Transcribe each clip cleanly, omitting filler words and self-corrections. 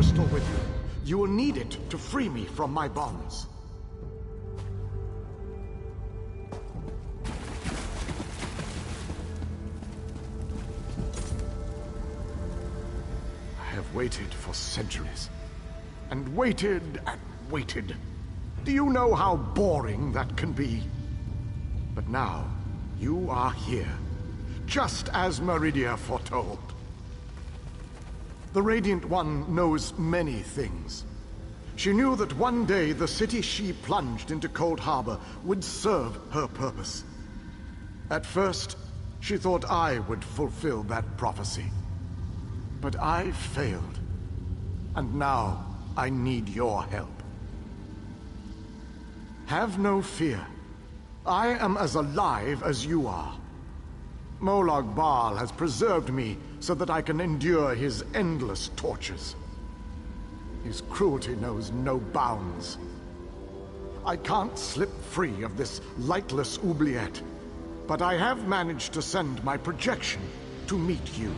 crystal with you. You will need it to free me from my bonds. I have waited for centuries. And waited and waited. Do you know how boring that can be? But now, you are here, just as Meridia foretold. The Radiant One knows many things. She knew that one day the city she plunged into Cold Harbor would serve her purpose. At first, she thought I would fulfill that prophecy. But I failed. And now, I need your help. Have no fear. I am as alive as you are. Molag Bal has preserved me so that I can endure his endless tortures. His cruelty knows no bounds. I can't slip free of this lightless oubliette, but I have managed to send my projection to meet you.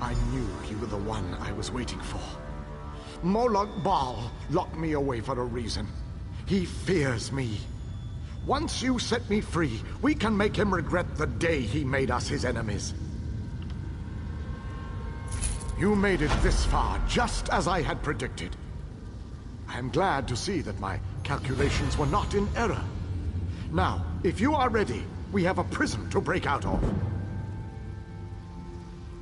I knew you were the one I was waiting for. Molag Bal locked me away for a reason. He fears me. Once you set me free, we can make him regret the day he made us his enemies. You made it this far, just as I had predicted. I am glad to see that my calculations were not in error. Now, if you are ready, we have a prison to break out of.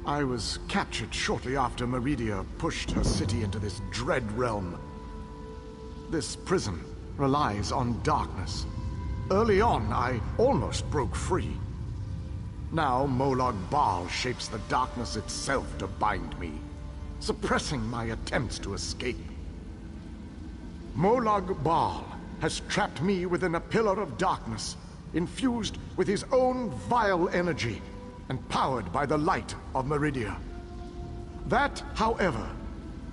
I was captured shortly after Meridia pushed her city into this dread realm. This prison relies on darkness. Early on, I almost broke free. Now, Molag Bal shapes the darkness itself to bind me, suppressing my attempts to escape. Molag Bal has trapped me within a pillar of darkness, infused with his own vile energy, and powered by the light of Meridia. That, however,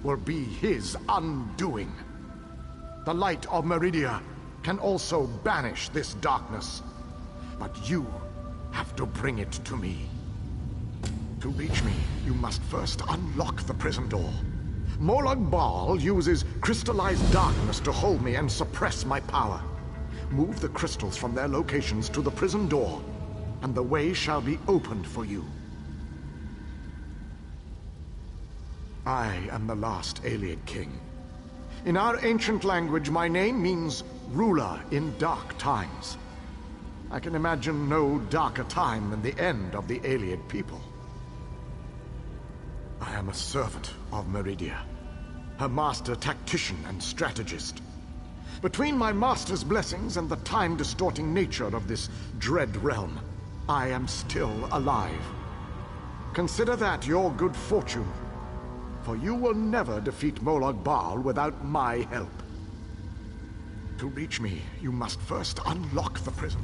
will be his undoing. The light of Meridia can also banish this darkness, but you have to bring it to me. To reach me, you must first unlock the prison door. Molag Bal uses crystallized darkness to hold me and suppress my power. Move the crystals from their locations to the prison door, and the way shall be opened for you. I am the last Ayleid king. In our ancient language, my name means ruler in dark times. I can imagine no darker time than the end of the Ayleid people. I am a servant of Meridia, her master tactician and strategist. Between my master's blessings and the time-distorting nature of this dread realm, I am still alive. Consider that your good fortune, for you will never defeat Molag Bal without my help. To reach me, you must first unlock the prison.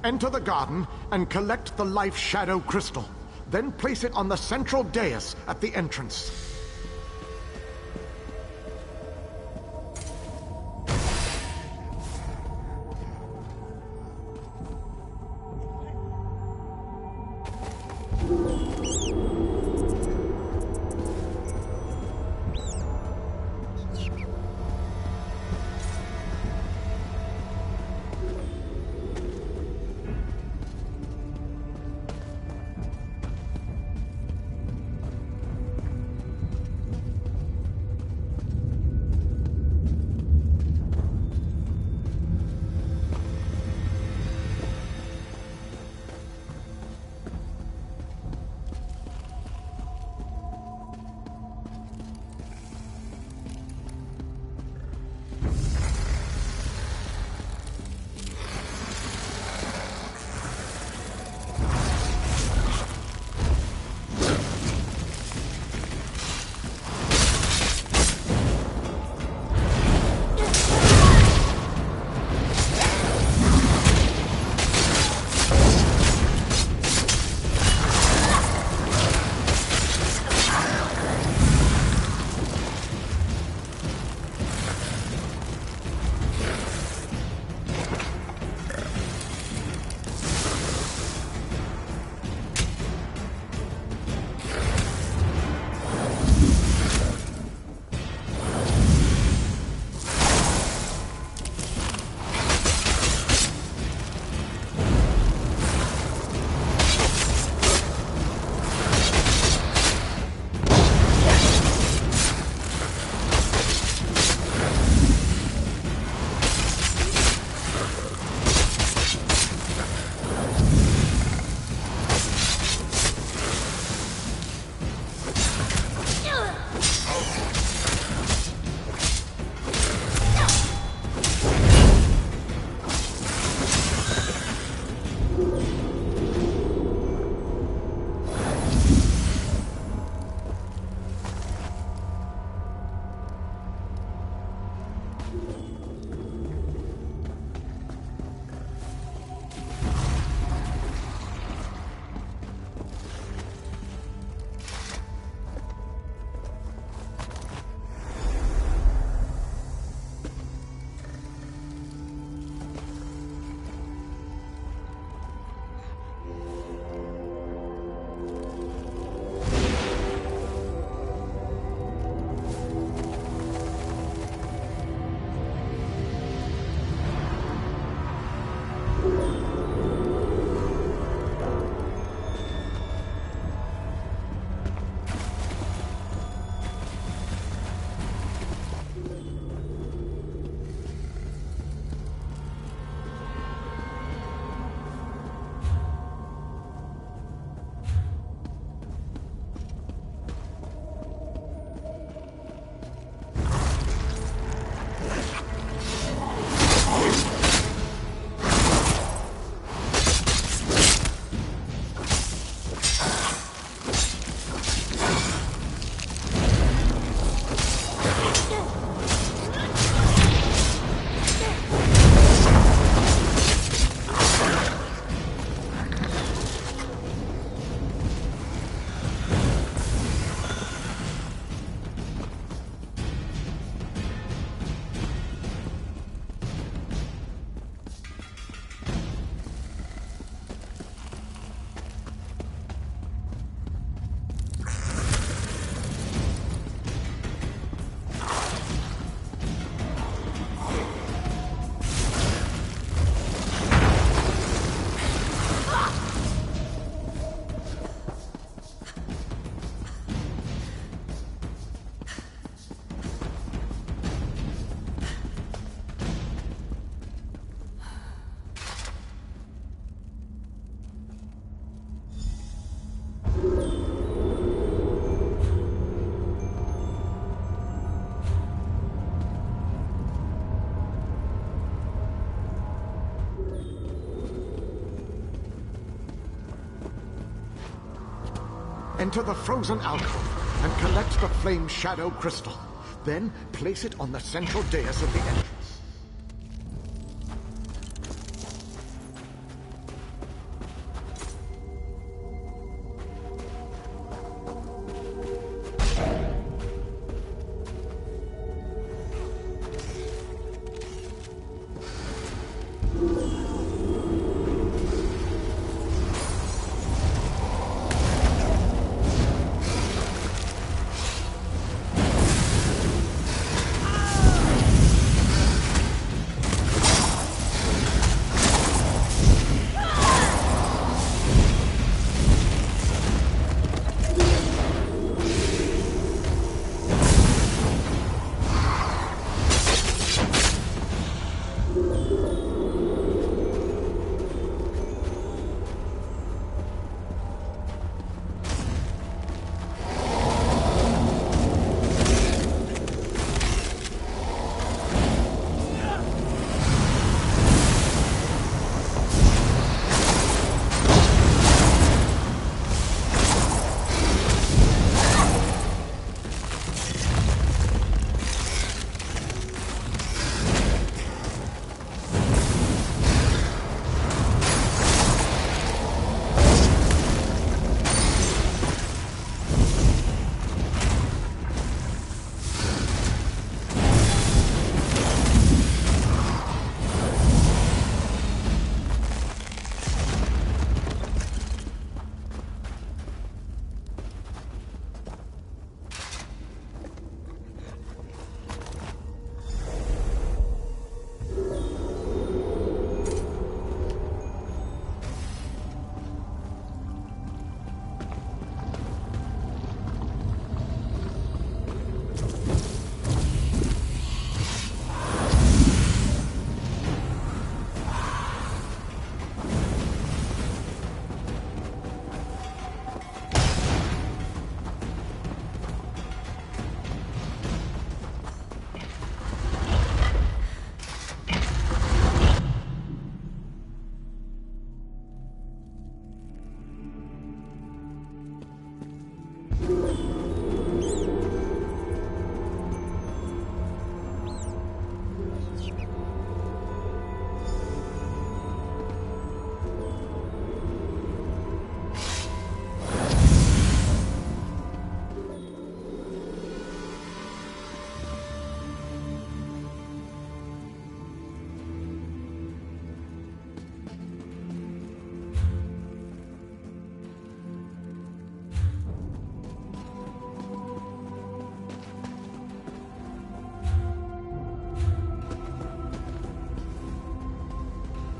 Enter the garden and collect the Life Shadow Crystal. Then place it on the central dais at the entrance. Enter the frozen alcove and collect the flame shadow crystal. Then place it on the central dais of the entrance.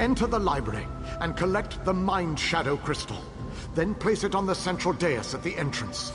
Enter the library and collect the Mind Shadow Crystal. Then place it on the central dais at the entrance.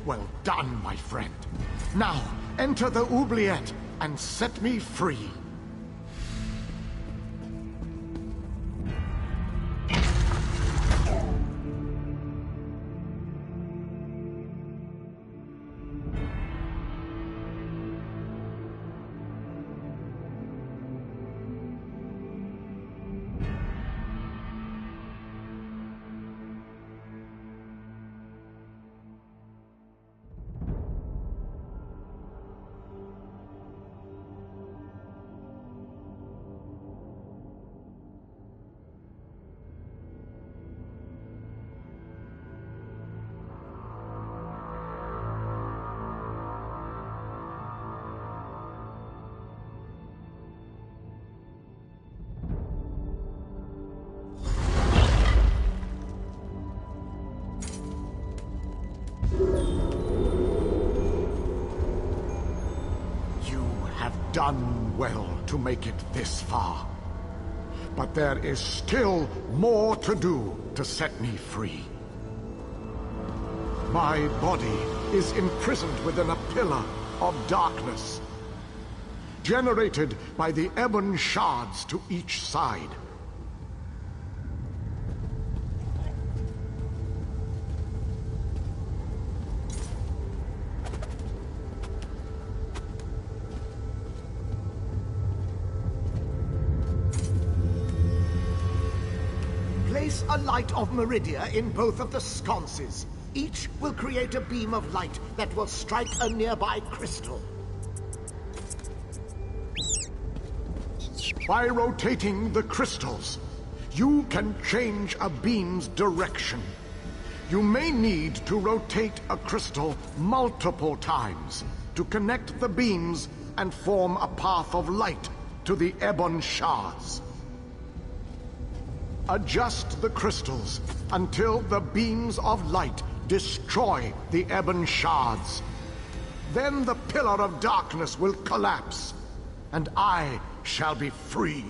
Well done, my friend. Now, enter the oubliette and set me free. Done well to make it this far. But there is still more to do to set me free. My body is imprisoned within a pillar of darkness, generated by the ebon shards to each side. Place a light of Meridia in both of the sconces. Each will create a beam of light that will strike a nearby crystal. By rotating the crystals, you can change a beam's direction. You may need to rotate a crystal multiple times to connect the beams and form a path of light to the ebon shards. Adjust the crystals until the beams of light destroy the ebon shards. Then the pillar of darkness will collapse, and I shall be free.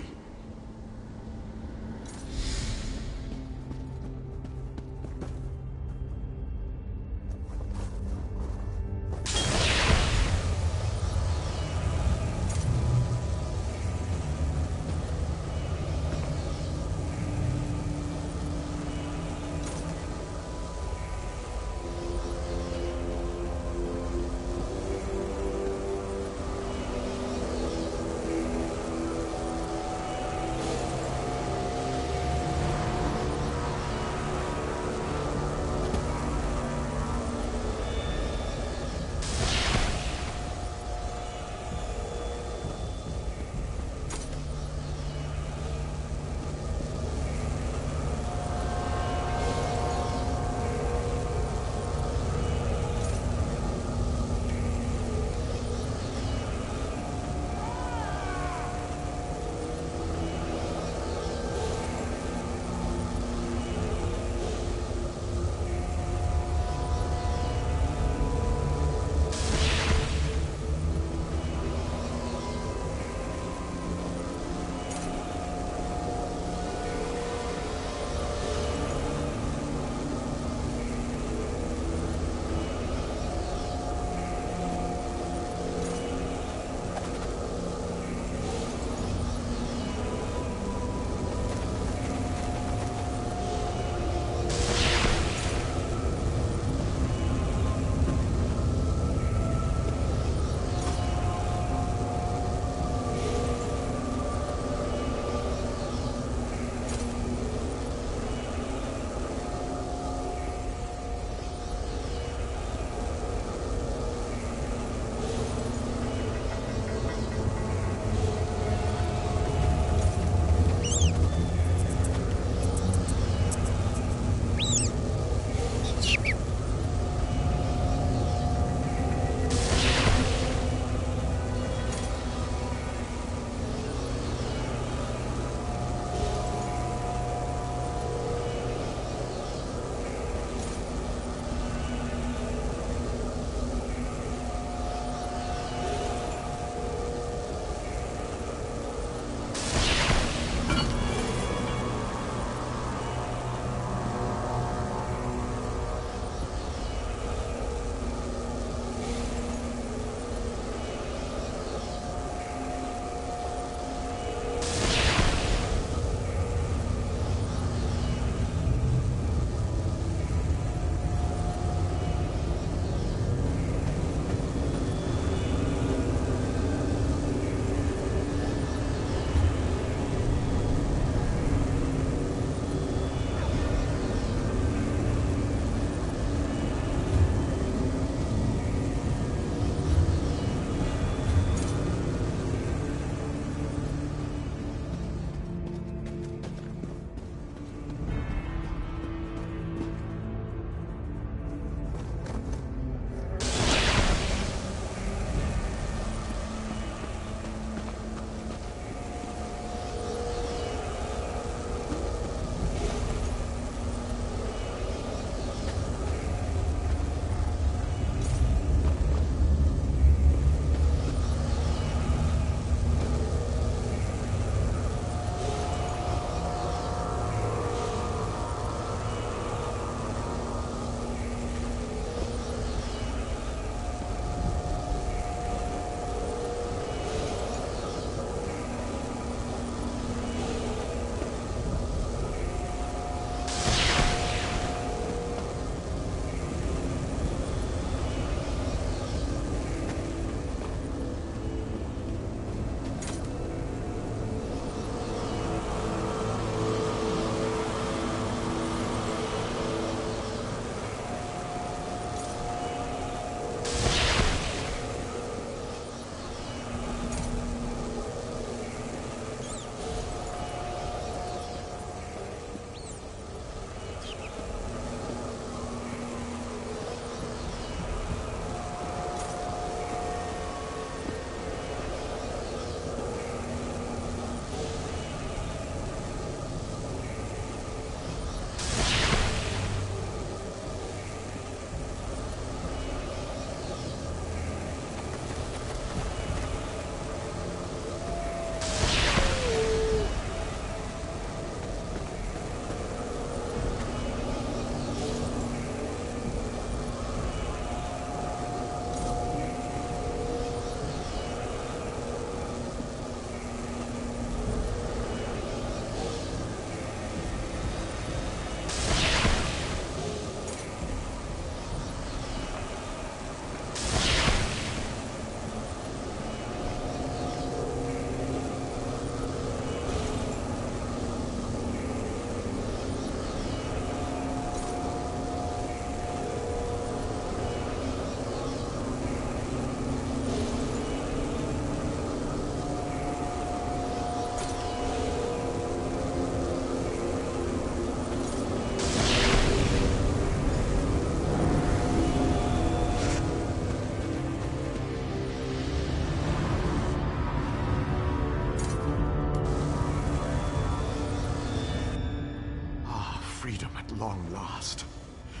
freedom at long last.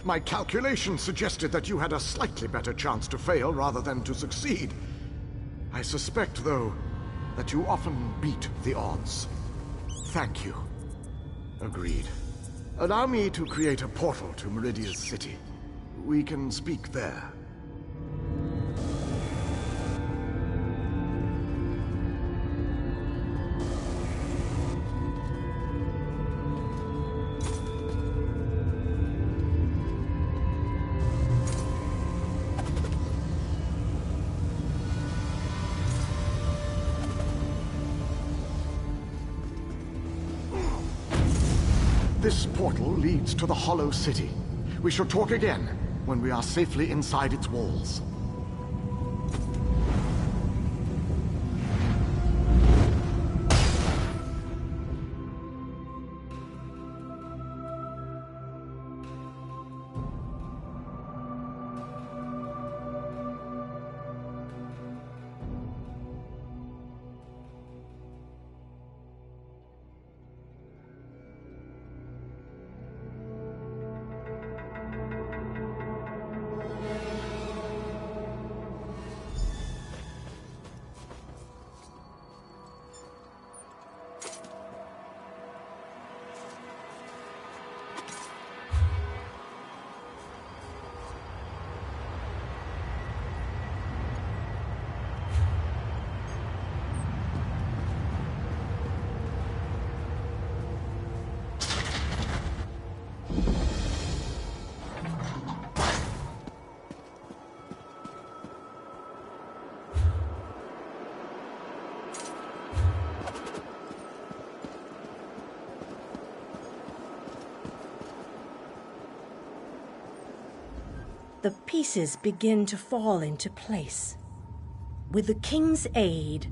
My calculations suggested that you had a slightly better chance to fail rather than to succeed. I suspect, though, that you often beat the odds. Thank you. Agreed. Allow me to create a portal to Meridia's city. We can speak there. This portal leads to the Hollow City. We shall talk again when we are safely inside its walls. The pieces begin to fall into place. With the King's aid,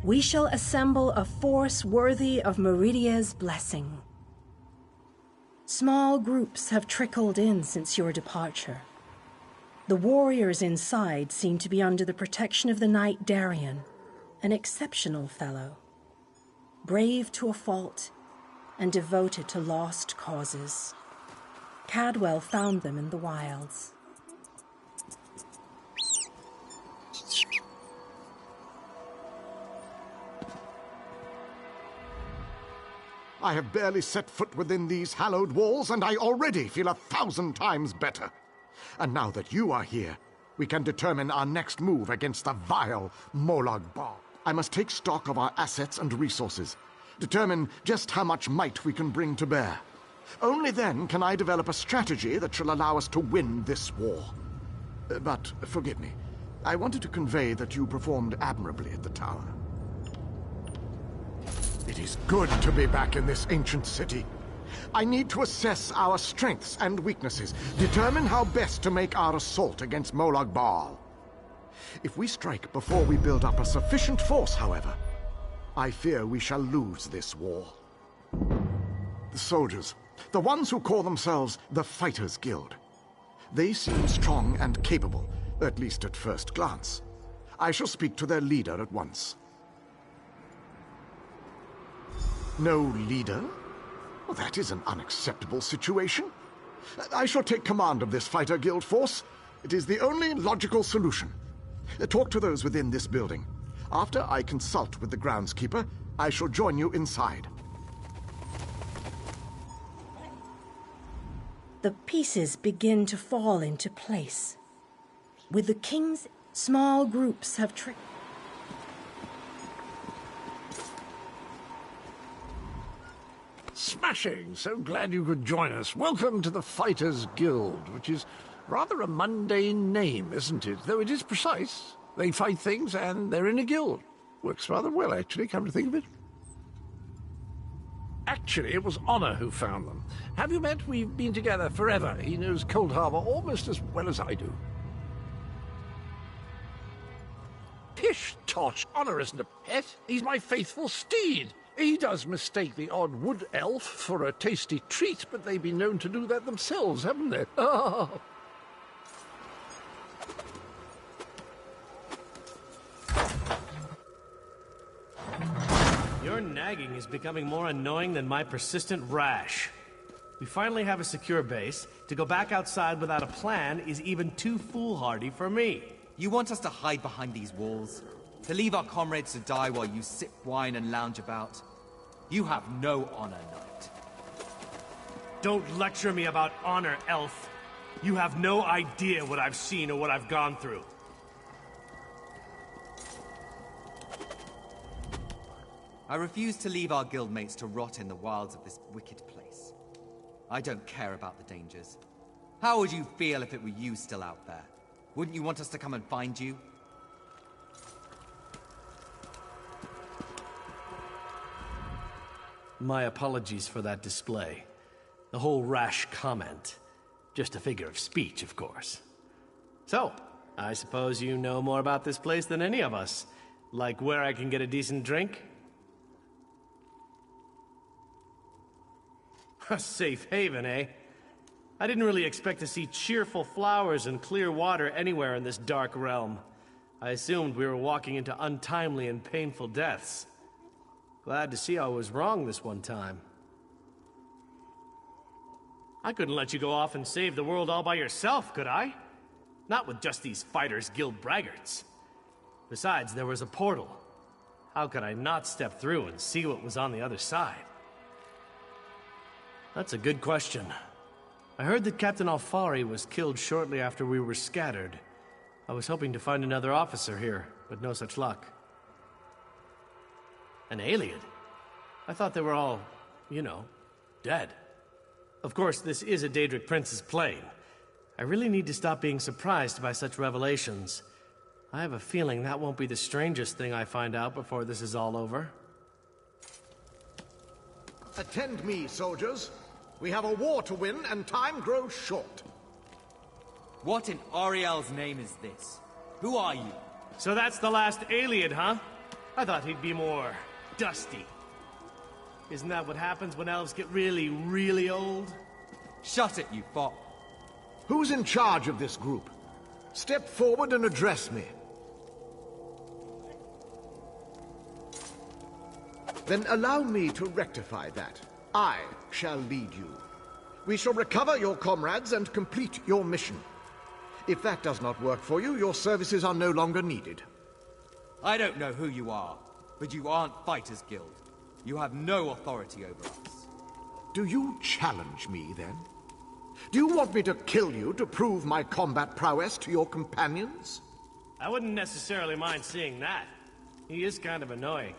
we shall assemble a force worthy of Meridia's blessing. Small groups have trickled in since your departure. The warriors inside seem to be under the protection of the Knight Darien, an exceptional fellow, brave to a fault and devoted to lost causes. Cadwell found them in the wilds. I have barely set foot within these hallowed walls, and I already feel 1,000 times better. And now that you are here, we can determine our next move against the vile Molag Bal. I must take stock of our assets and resources, determine just how much might we can bring to bear. Only then can I develop a strategy that shall allow us to win this war. But forgive me, I wanted to convey that you performed admirably at the tower. It is good to be back in this ancient city. I need to assess our strengths and weaknesses, determine how best to make our assault against Molag Bal. If we strike before we build up a sufficient force, however, I fear we shall lose this war. The soldiers, the ones who call themselves the Fighters Guild, they seem strong and capable, at least at first glance. I shall speak to their leader at once. No leader? Well, that is an unacceptable situation. I shall take command of this Fighter Guild force. It is the only logical solution. Talk to those within this building. After I consult with the groundskeeper, I shall join you inside. The pieces begin to fall into place. With the King's, small groups have tricked. Smashing! So glad you could join us. Welcome to the Fighters Guild, which is rather a mundane name, isn't it? Though it is precise. They fight things and they're in a guild. Works rather well, actually, come to think of it. Actually, it was Honor who found them. Have you met? We've been together forever. He knows Cold Harbor almost as well as I do. Pish Tosh! Honor isn't a pet. He's my faithful steed. He does mistake the odd wood elf for a tasty treat, but they've been known to do that themselves, haven't they? Your nagging is becoming more annoying than my persistent rash. We finally have a secure base. To go back outside without a plan is even too foolhardy for me. You want us to hide behind these walls? To leave our comrades to die while you sip wine and lounge about? You have no honor, knight. Don't lecture me about honor, elf. You have no idea what I've seen or what I've gone through. I refuse to leave our guildmates to rot in the wilds of this wicked place. I don't care about the dangers. How would you feel if it were you still out there? Wouldn't you want us to come and find you? My apologies for that display. The whole rash comment. Just a figure of speech, of course. So, I suppose you know more about this place than any of us. Like where I can get a decent drink? A safe haven, eh? I didn't really expect to see cheerful flowers and clear water anywhere in this dark realm. I assumed we were walking into untimely and painful deaths. Glad to see I was wrong this one time. I couldn't let you go off and save the world all by yourself, could I? Not with just these Fighters Guild braggarts. Besides, there was a portal. How could I not step through and see what was on the other side? That's a good question. I heard that Captain Alfari was killed shortly after we were scattered. I was hoping to find another officer here, but no such luck. An alien? I thought they were all, you know, dead. Of course, this is a Daedric Prince's plane. I really need to stop being surprised by such revelations. I have a feeling that won't be the strangest thing I find out before this is all over. Attend me, soldiers. We have a war to win, and time grows short. What in Ariel's name is this? Who are you? So that's the last alien, huh? I thought he'd be more dusty. Isn't that what happens when elves get really, really old? Shut it, you fop. Who's in charge of this group? Step forward and address me. Then allow me to rectify that. I shall lead you. We shall recover your comrades and complete your mission. If that does not work for you, your services are no longer needed. I don't know who you are, but you aren't Fighters Guild. You have no authority over us. Do you challenge me, then? Do you want me to kill you to prove my combat prowess to your companions? I wouldn't necessarily mind seeing that. He is kind of annoying.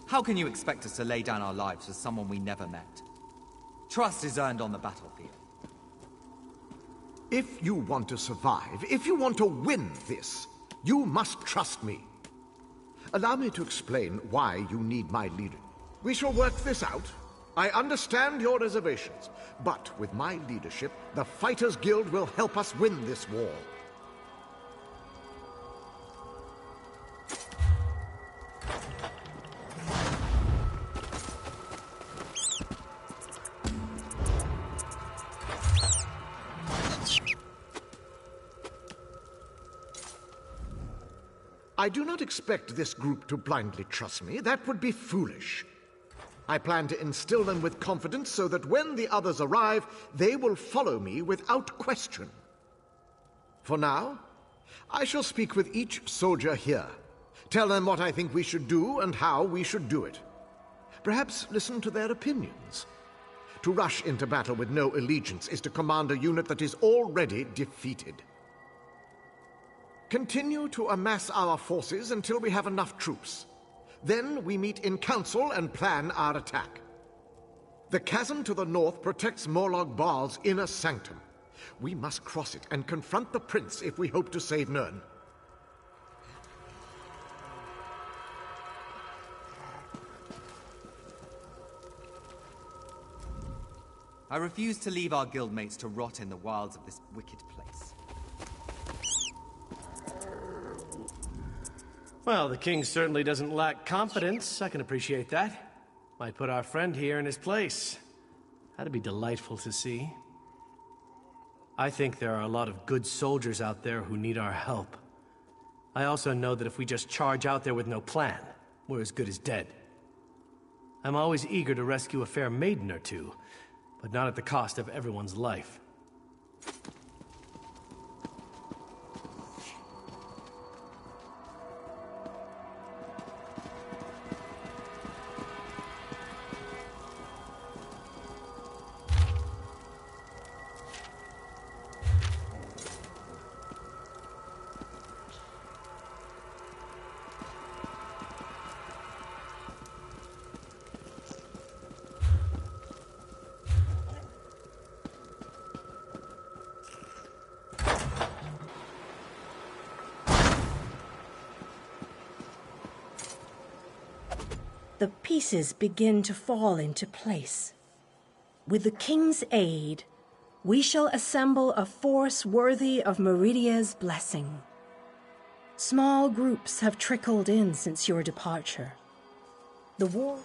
How can you expect us to lay down our lives for someone we never met? Trust is earned on the battlefield. If you want to survive, if you want to win this, you must trust me. Allow me to explain why you need my leader. We shall work this out. I understand your reservations, but with my leadership, the Fighters Guild will help us win this war. I do not expect this group to blindly trust me. That would be foolish. I plan to instill them with confidence so that when the others arrive, they will follow me without question. For now, I shall speak with each soldier here. Tell them what I think we should do and how we should do it. Perhaps listen to their opinions. To rush into battle with no allegiance is to command a unit that is already defeated. Continue to amass our forces until we have enough troops. Then we meet in council and plan our attack. The chasm to the north protects Morlog Baal's inner sanctum. We must cross it and confront the prince if we hope to save Nirn. I refuse to leave our guildmates to rot in the wilds of this wicked place. Well, the king certainly doesn't lack confidence. I can appreciate that. Might put our friend here in his place. That'd be delightful to see. I think there are a lot of good soldiers out there who need our help. I also know that if we just charge out there with no plan, we're as good as dead. I'm always eager to rescue a fair maiden or two, but not at the cost of everyone's life. The pieces begin to fall into place. With the king's aid, we shall assemble a force worthy of Meridia's blessing. Small groups have trickled in since your departure. The war...